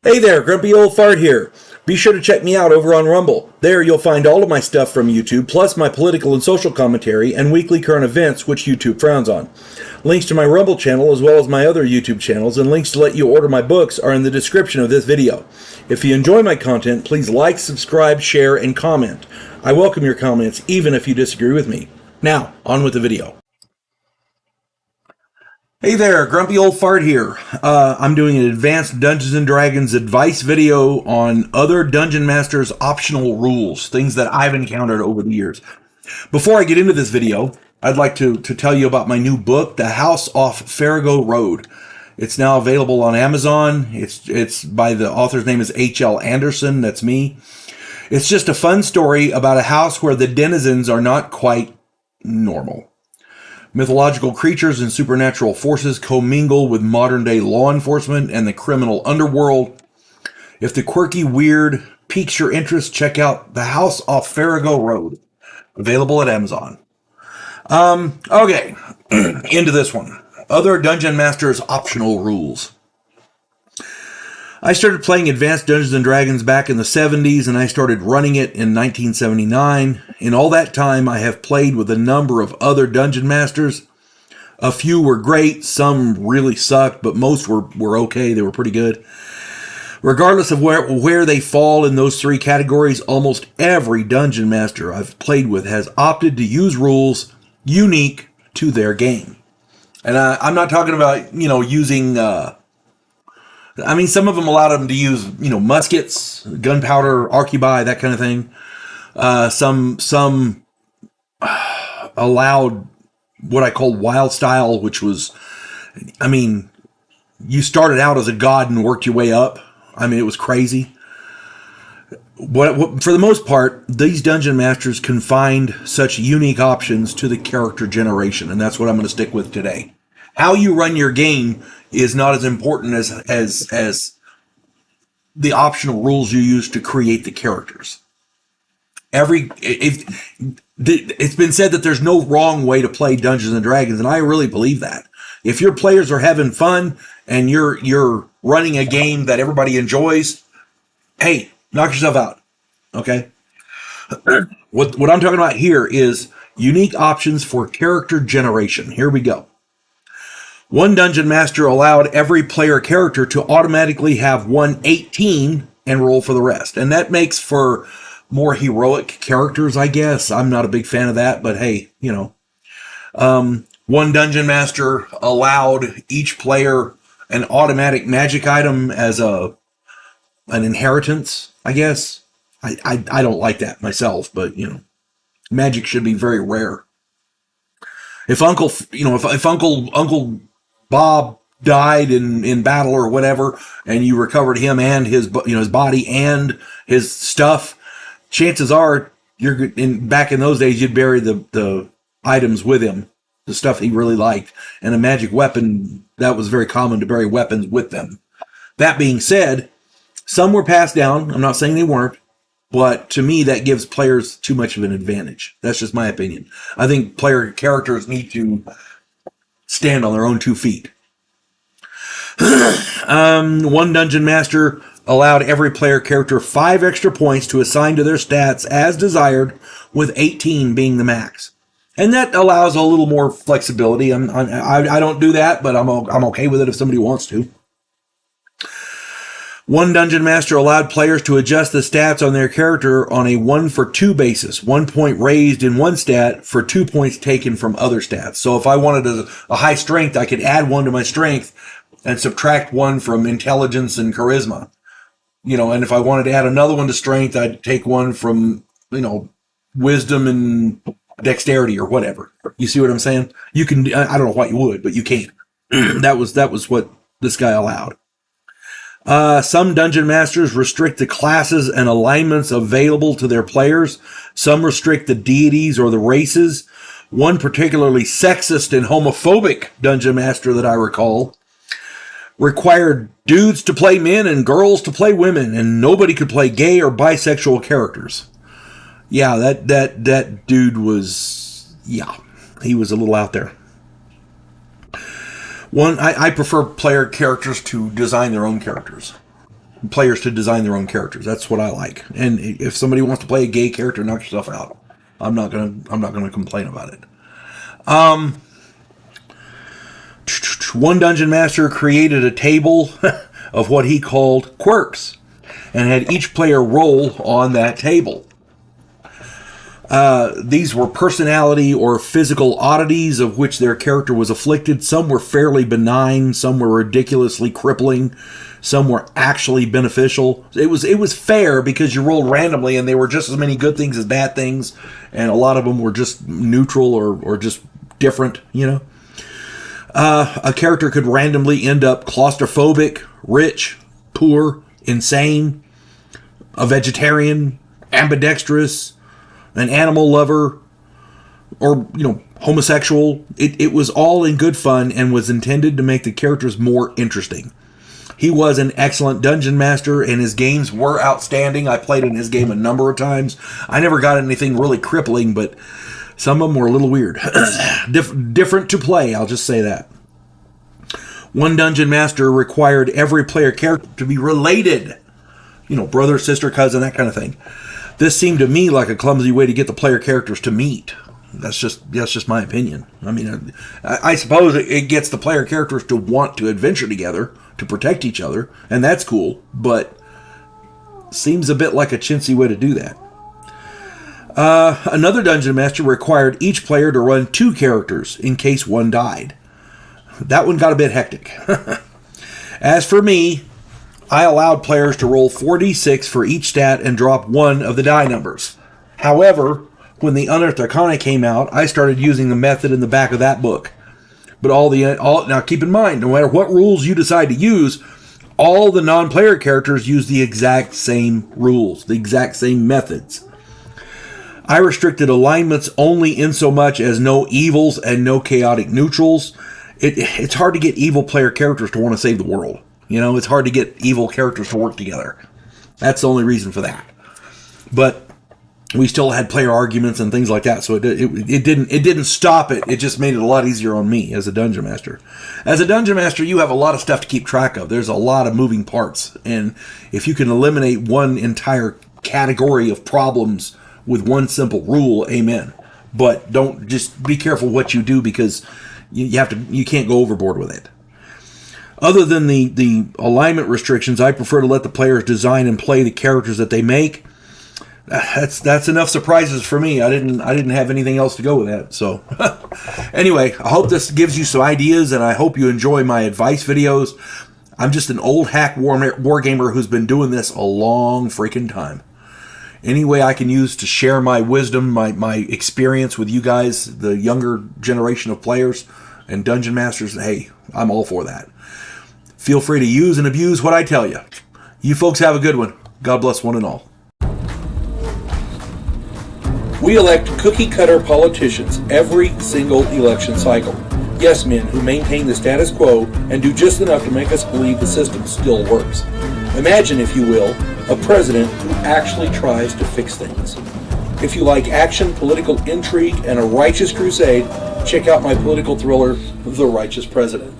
Hey there, Grumpy Old Fart here. Be sure to check me out over on Rumble. There you'll find all of my stuff from YouTube, plus my political and social commentary and weekly current events, which YouTube frowns on. Links to my Rumble channel, as well as my other YouTube channels, and links to let you order my books are in the description of this video. If you enjoy my content, please like, subscribe, share, and comment. I welcome your comments, even if you disagree with me. Now, on with the video. Hey there, Grumpy Old Fart here. I'm doing an advanced Dungeons & Dragons advice video on other Dungeon Masters optional rules, things that I've encountered over the years. Before I get into this video, I'd like to tell you about my new book, The House Off Farrago Road. It's now available on Amazon. It's by the author's name is H.L. Anderson, that's me. It's just a fun story about a house where the denizens are not quite normal. Mythological creatures and supernatural forces commingle with modern-day law enforcement and the criminal underworld. If the quirky weird piques your interest, check out The House Off Farrago Road. Available at Amazon. Okay, into this one. Other Dungeon Masters optional rules. I started playing Advanced Dungeons & Dragons back in the 70s, and I started running it in 1979. In all that time, I have played with a number of other Dungeon Masters. A few were great, some really sucked, but most were okay. They were pretty good. Regardless of where they fall in those three categories, almost every Dungeon Master I've played with has opted to use rules unique to their game. And I'm not talking about, using... some of them allowed them to use, muskets, gunpowder, arquebuy, that kind of thing. Some allowed what I call wild style, which was, you started out as a god and worked your way up. It was crazy. For the most part, these dungeon masters confined such unique options to the character generation, and that's what I'm going to stick with today. How you run your game is not as important as the optional rules you use to create the characters. It's been said that there's no wrong way to play Dungeons and Dragons, and I really believe that. If your players are having fun and you're running a game that everybody enjoys, hey, knock yourself out. Okay? What I'm talking about here is unique options for character generation. Here we go. One Dungeon Master allowed every player character to automatically have 118 and roll for the rest. And that makes for more heroic characters, I guess. I'm not a big fan of that, but hey, one Dungeon Master allowed each player an automatic magic item as an inheritance, I guess. I don't like that myself, but, magic should be very rare. If Uncle Bob died in battle or whatever, and you recovered him and his body and his stuff, chances are back in those days you'd bury the items with him, the stuff he really liked. And a magic weapon, that was very common to bury weapons with them. That being said, some were passed down. I'm not saying they weren't, but to me that gives players too much of an advantage. That's just my opinion. I think player characters need to stand on their own 2 feet. One Dungeon Master allowed every player character 5 extra points to assign to their stats as desired, with 18 being the max. And that allows a little more flexibility. I don't do that, but I'm okay with it if somebody wants to. One Dungeon Master allowed players to adjust the stats on their character on a 1-for-2 basis. 1 point raised in one stat for 2 points taken from other stats. So if I wanted a high strength, I could add 1 to my strength and subtract 1 from intelligence and charisma. And if I wanted to add another 1 to strength, I'd take 1 from, wisdom and dexterity or whatever. You see what I'm saying? You can, I don't know what you would, but you can. That was what this guy allowed. Some Dungeon Masters restrict the classes and alignments available to their players. Some restrict the deities or the races. One particularly sexist and homophobic Dungeon Master that I recall required dudes to play men and girls to play women, and nobody could play gay or bisexual characters. Yeah, that dude was, he was a little out there. I prefer player characters to design their own characters. players to design their own characters. That's what I like. And if somebody wants to play a gay character, knock yourself out. I'm not gonna complain about it. One dungeon master created a table of what he called quirks, and had each player roll on that table. These were personality or physical oddities of which their character was afflicted. Some were fairly benign, some were ridiculously crippling, some were actually beneficial. It was fair because you rolled randomly, and they were just as many good things as bad things, and a lot of them were just neutral or just different, you know. A character could randomly end up claustrophobic, rich, poor, insane, a vegetarian, ambidextrous, an animal lover, or, you know, homosexual. It was all in good fun and was intended to make the characters more interesting. He was an excellent dungeon master, and his games were outstanding. I played in his game a number of times. I never got anything really crippling, but some of them were a little weird. Different to play, I'll just say that. One dungeon master required every player character to be related. You know, brother, sister, cousin, that kind of thing. This seemed to me like a clumsy way to get the player characters to meet. That's just my opinion. I mean, I suppose it gets the player characters to want to adventure together, to protect each other, and that's cool, but seems a bit like a chintzy way to do that. Another dungeon master required each player to run 2 characters in case one died. That one got a bit hectic. As for me, I allowed players to roll 4d6 for each stat and drop 1 of the die numbers. However, when the Unearthed Arcana came out, I started using the method in the back of that book. But now keep in mind, no matter what rules you decide to use, all the non-player characters use the exact same rules, the exact same methods. I restricted alignments only in so much as no evils and no chaotic neutrals. It's hard to get evil player characters to want to save the world. You know, it's hard to get evil characters to work together. That's the only reason for that. But we still had player arguments and things like that, so it didn't stop it. It just made it a lot easier on me as a dungeon master. As a dungeon master, you have a lot of stuff to keep track of. There's a lot of moving parts, and if you can eliminate one entire category of problems with one simple rule, amen. But don't, just be careful what you do, because you can't go overboard with it. Other than the alignment restrictions, I prefer to let the players design and play the characters that they make. That's enough surprises for me. I didn't have anything else to go with that. So anyway, I hope this gives you some ideas, and I hope you enjoy my advice videos. I'm just an old hack wargamer who's been doing this a long freaking time. Any way I can use to share my wisdom, my experience with you guys, the younger generation of players and dungeon masters, hey, I'm all for that. Feel free to use and abuse what I tell you. You folks have a good one. God bless one and all. We elect cookie-cutter politicians every single election cycle. Yes men who maintain the status quo and do just enough to make us believe the system still works. Imagine, if you will, a president who actually tries to fix things. If you like action, political intrigue, and a righteous crusade, check out my political thriller, The Righteous President.